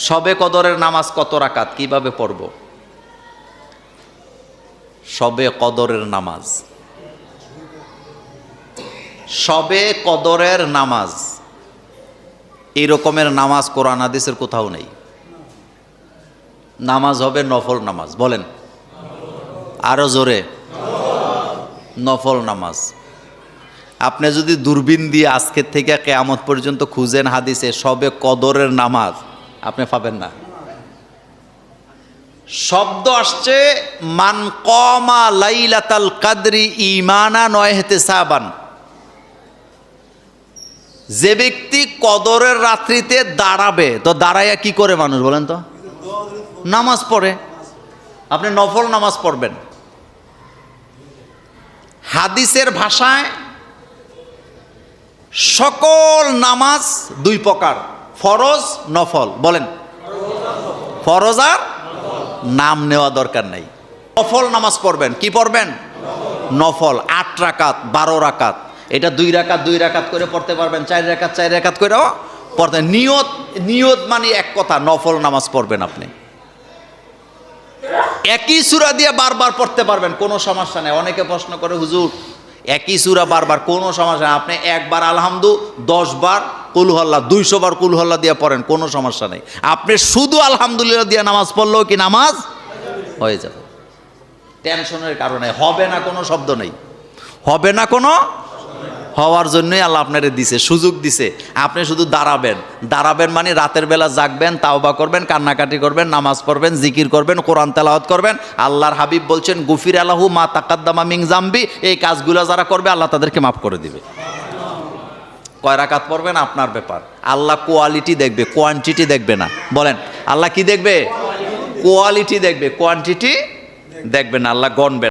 শবে কদরের নামাজ কত রাকাত, কিভাবে পড়ব? শবে কদরের নামাজ, শবে কদরের নামাজ এই রকমের নামাজ কোরআন হাদিসের কোথাও নেই। নামাজ হবে নফল নামাজ। বলেন আরো জোরে, নফল নামাজ। আপনি যদি দূরবীন দিয়ে আজকের থেকে কিয়ামত পর্যন্ত খুঁজেন হাদিসে শবে কদরের নামাজ, আপনি পাবেন না। শব্দ আসছে মান কমা লাইলাতাল কাদরি ঈমানান ওয়া ইহতিসাবান, যে ব্যক্তি কদরের রাত্রিতে দাঁড়াবে। তো দাঁড়াইয়া কি করে মানুষ বলেন তো? নামাজ পড়ে। আপনি নফল নামাজ পড়বেন। হাদিসের ভাষায় সকল নামাজ দুই প্রকার, ফরজ নফল। বলেন ফরজ আর নাম নেওয়া দরকার নাই। নফল নামাজ পড়বেন। কি পড়বেন? নফল। 8 রাকাত 12 রাকাত, এটা 2 রাকাত 2 রাকাত করে পড়তে পারবেন, 4 রাকাত 4 রাকাত করেও পড়তে। নিয়ত মানে এক কথা, নফল নামাজ পড়বেন আপনি। একই সূরা দিয়ে বারবার পড়তে পারবেন, কোনো সমস্যা নেই। অনেকে প্রশ্ন করে হুজুর একই সূরা বারবার, কোনো সমস্যা নেই। আপনি একবার আলহামদু, 10 বার কুল হুয়াল্লাহ, 200 বার কুল হুয়াল্লাহ দিয়ে পড়েন, কোনো সমস্যা নেই। আপনি শুধু আলহামদুলিল্লাহ দিয়ে নামাজ পড়লেও কি নামাজ হয়ে যাবে। টেনশনের কারণে হবে না, কোনো শব্দ নেই, হবে না কোনো। হওয়ার জন্যই আল্লাহ আপনারে দিছে, সুযোগ দিছে। আপনি শুধু দাঁড়াবেন মানে রাতের বেলা জাগবেন, তাওবা করবেন, কান্নাকাটি করবেন, নামাজ পড়বেন, জিকির করবেন, কোরআন তেলাওয়াত করবেন। আল্লাহর হাবিব বলছেন গুফির আলাহু মা তাকাদ্দামা মিন জামবি, এই কাজগুলো যারা করবে আল্লাহ তাদেরকে মাফ করে দিবে। কয় রাকাত পড়বেন আপনার ব্যাপার। আল্লাহ কোয়ালিটি দেখবে, কোয়ান্টিটি দেখবে না। বলেন আল্লাহ কি দেখবে? কোয়ালিটি দেখবে, কোয়ান্টিটি দেখবে না। আল্লাহ গণবে।